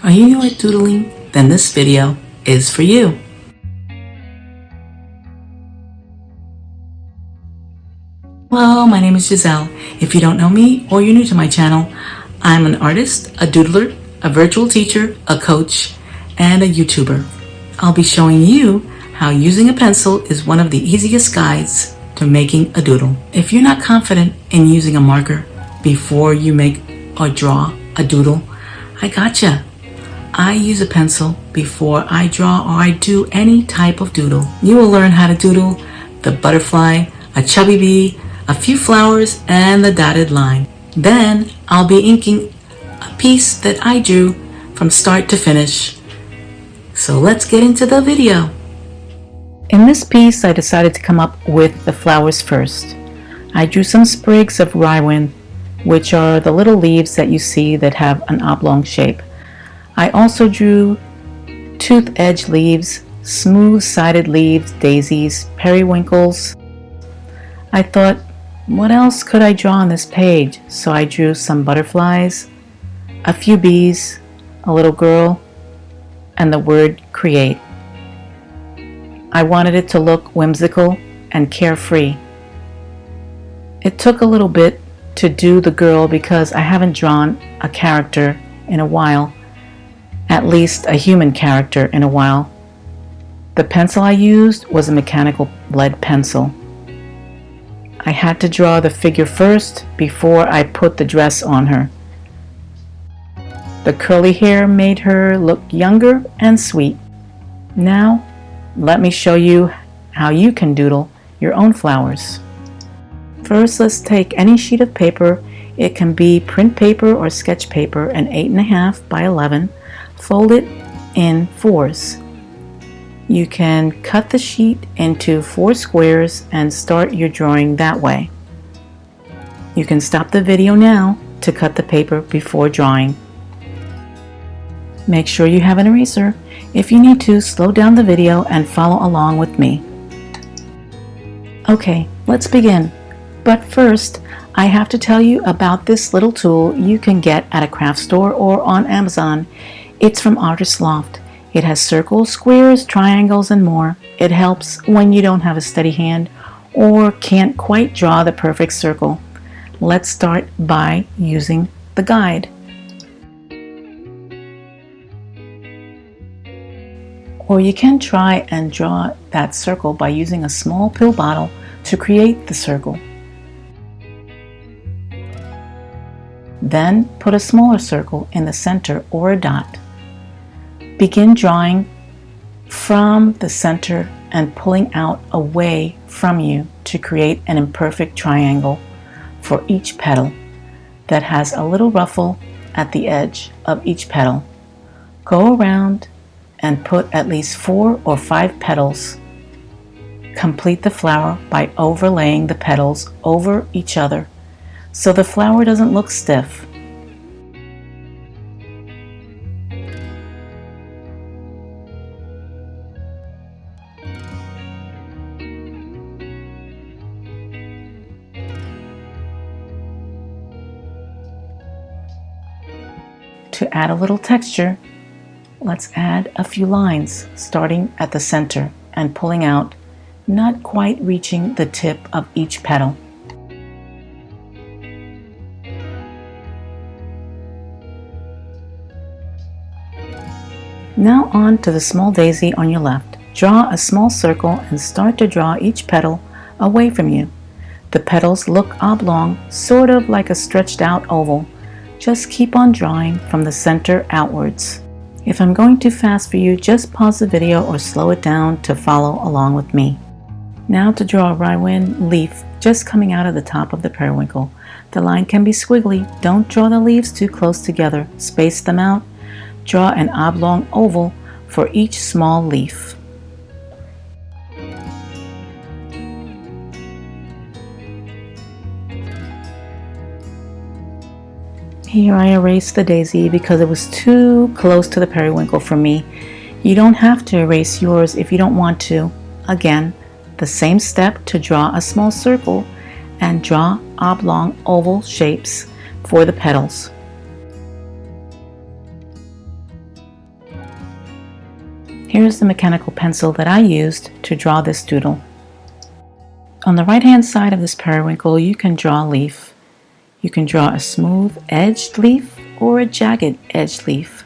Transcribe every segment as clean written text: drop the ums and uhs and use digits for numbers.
Are you new at doodling? Then this video is for you. Hello, my name is Giselle. If you don't know me or you're new to my channel, I'm an artist, a doodler, a virtual teacher, a coach, and a YouTuber. I'll be showing you how using a pencil is one of the easiest guides to making a doodle. If you're not confident in using a marker before you make or draw a doodle, I gotcha. I use a pencil before I draw or I do any type of doodle. You will learn how to doodle the butterfly, a chubby bee, a few flowers, and the dotted line. Then I'll be inking a piece that I drew from start to finish. So let's get into the video. In this piece, I decided to come up with the flowers first. I drew some sprigs of ryewind, which are the little leaves that you see that have an oblong shape. I also drew tooth-edged leaves, smooth-sided leaves, daisies, periwinkles. I thought, what else could I draw on this page? So I drew some butterflies, a few bees, a little girl, and the word create. I wanted it to look whimsical and carefree. It took a little bit to do the girl because I haven't drawn a character in a while, at least a human character in a while. The pencil I used was a mechanical lead pencil. I had to draw the figure first before I put the dress on her. The curly hair made her look younger and sweet. Now, let me show you how you can doodle your own flowers. First, let's take any sheet of paper. It can be print paper or sketch paper, an 8.5 by 11. Fold it in fours. You can cut the sheet into 4 squares and start your drawing that way. You can stop the video now to cut the paper before drawing. Make sure you have an eraser. If you need to, slow down the video and follow along with me. Okay, let's begin. But first, I have to tell you about this little tool you can get at a craft store or on Amazon. It's from Artist Loft. It has circles, squares, triangles, and more. It helps when you don't have a steady hand or can't quite draw the perfect circle. Let's start by using the guide. Or you can try and draw that circle by using a small pill bottle to create the circle. Then put a smaller circle in the center or a dot. Begin drawing from the center and pulling out away from you to create an imperfect triangle for each petal that has a little ruffle at the edge of each petal. Go around and put at least 4 or 5 petals. Complete the flower by overlaying the petals over each other so the flower doesn't look stiff. To add a little texture, let's add a few lines starting at the center and pulling out, not quite reaching the tip of each petal. Now on to the small daisy on your left. Draw a small circle and start to draw each petal away from you. The petals look oblong, sort of like a stretched out oval. Just keep on drawing from the center outwards. If I'm going too fast for you, just pause the video or slow it down to follow along with me. Now to draw a ryewind leaf just coming out of the top of the periwinkle. The line can be squiggly. Don't draw the leaves too close together. Space them out. Draw an oblong oval for each small leaf. Here I erased the daisy because it was too close to the periwinkle for me. You don't have to erase yours if you don't want to. Again, the same step to draw a small circle and draw oblong oval shapes for the petals. Here's the mechanical pencil that I used to draw this doodle. On the right hand side of this periwinkle, you can draw a leaf. You can draw a smooth edged leaf or a jagged edged leaf.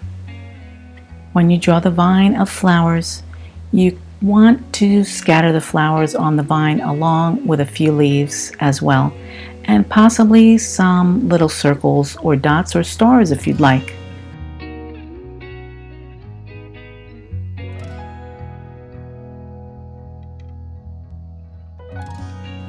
When you draw the vine of flowers, you want to scatter the flowers on the vine along with a few leaves as well, and possibly some little circles or dots or stars if you'd like.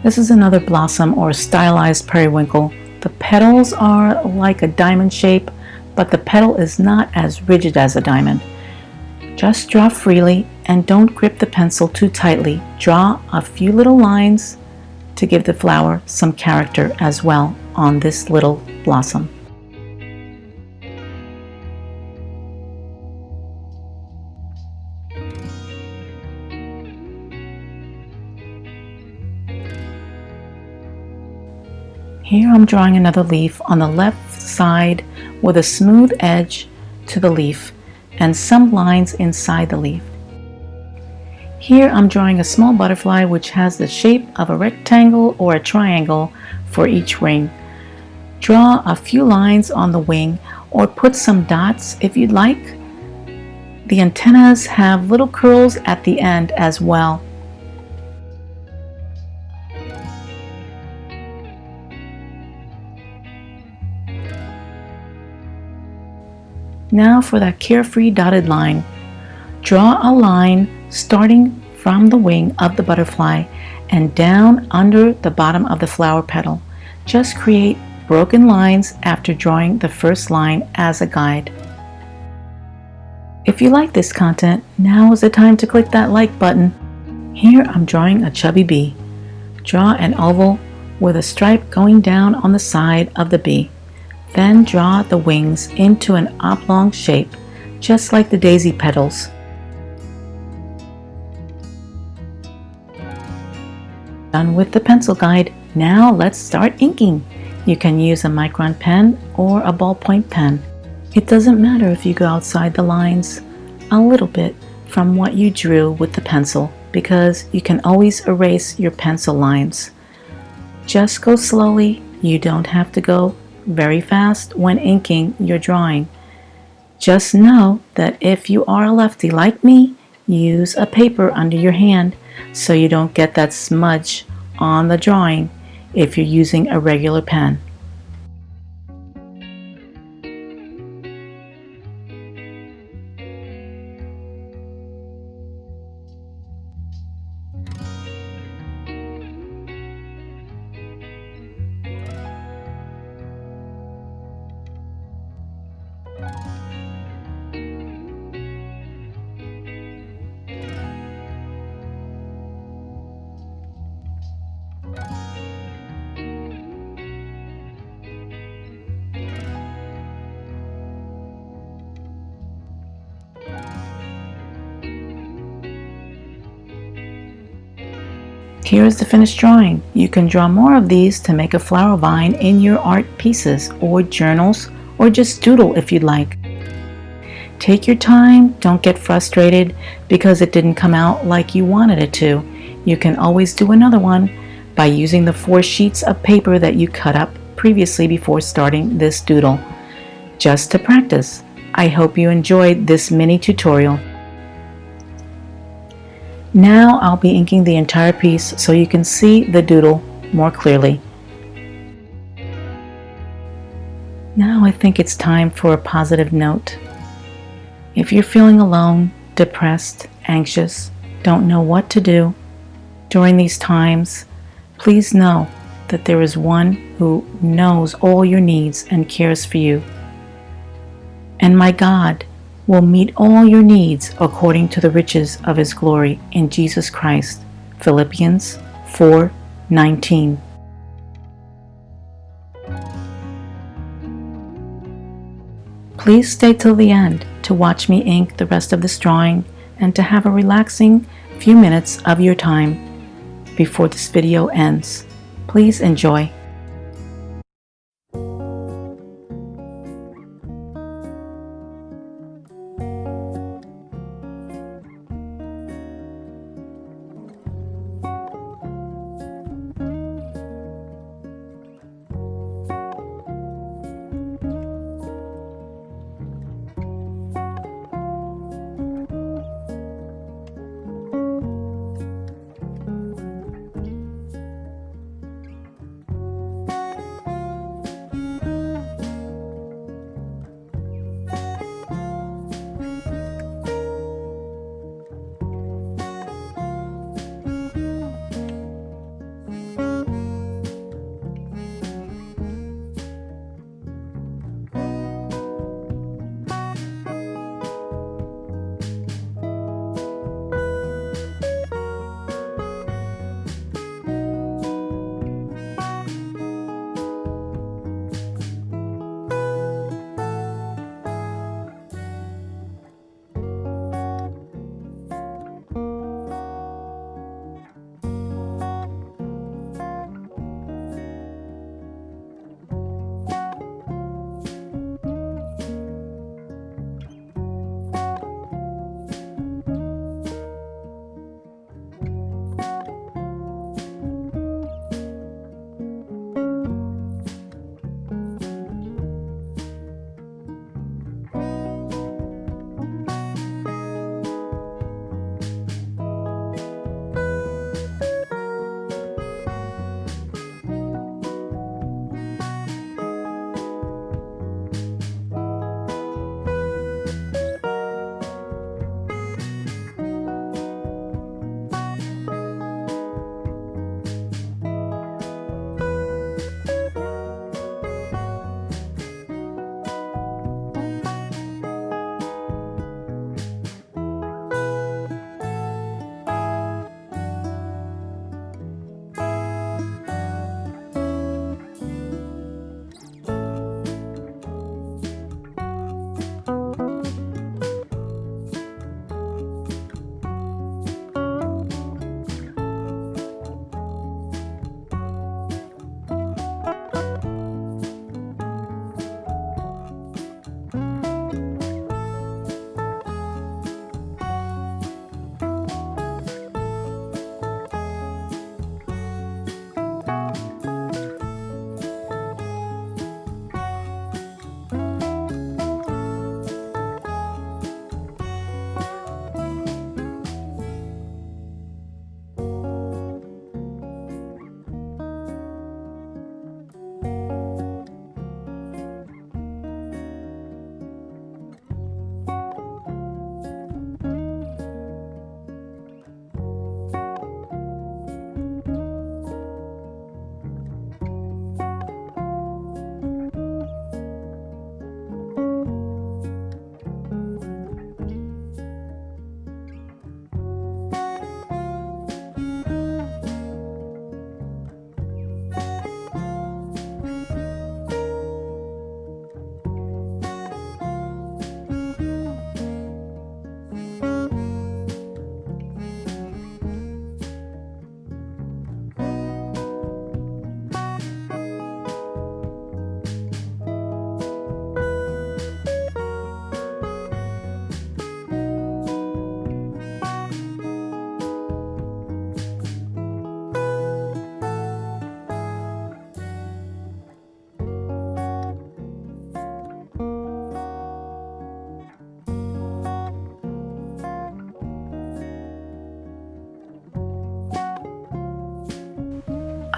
This is another blossom or stylized periwinkle. The petals are like a diamond shape, but the petal is not as rigid as a diamond. Just draw freely and don't grip the pencil too tightly. Draw a few little lines to give the flower some character as well on this little blossom. Here I'm drawing another leaf on the left side with a smooth edge to the leaf and some lines inside the leaf. Here I'm drawing a small butterfly which has the shape of a rectangle or a triangle for each wing. Draw a few lines on the wing or put some dots if you'd like. The antennas have little curls at the end as well. Now for that carefree dotted line. Draw a line starting from the wing of the butterfly and down under the bottom of the flower petal. Just create broken lines after drawing the first line as a guide. If you like this content, now is the time to click that like button. Here I'm drawing a chubby bee. Draw an oval with a stripe going down on the side of the bee. Then draw the wings into an oblong shape, just like the daisy petals. Done with the pencil guide. Now let's start inking. You can use a micron pen or a ballpoint pen. It doesn't matter if you go outside the lines a little bit from what you drew with the pencil, because you can always erase your pencil lines. Just go slowly. You don't have to go very fast when inking your drawing. Just know that if you are a lefty like me, use a paper under your hand so you don't get that smudge on the drawing if you're using a regular pen. Here's the finished drawing. You can draw more of these to make a flower vine in your art pieces or journals, or just doodle if you'd like. Take your time, don't get frustrated because it didn't come out like you wanted it to. You can always do another one by using the 4 sheets of paper that you cut up previously before starting this doodle. Just to practice. I hope you enjoyed this mini tutorial. Now I'll be inking the entire piece so you can see the doodle more clearly. Now I think it's time for a positive note. If you're feeling alone, depressed, anxious, don't know what to do during these times, please know that there is one who knows all your needs and cares for you. And my God will meet all your needs according to the riches of His glory in Jesus Christ. Philippians 4:19. Please stay till the end to watch me ink the rest of this drawing and to have a relaxing few minutes of your time before this video ends. Please enjoy.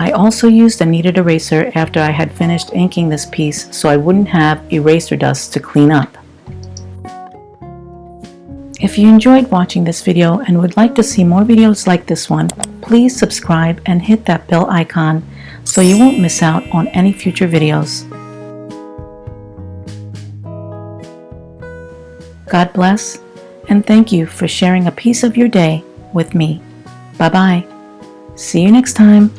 I also used a kneaded eraser after I had finished inking this piece so I wouldn't have eraser dust to clean up. If you enjoyed watching this video and would like to see more videos like this one, please subscribe and hit that bell icon so you won't miss out on any future videos. God bless, and thank you for sharing a piece of your day with me. Bye-bye. See you next time.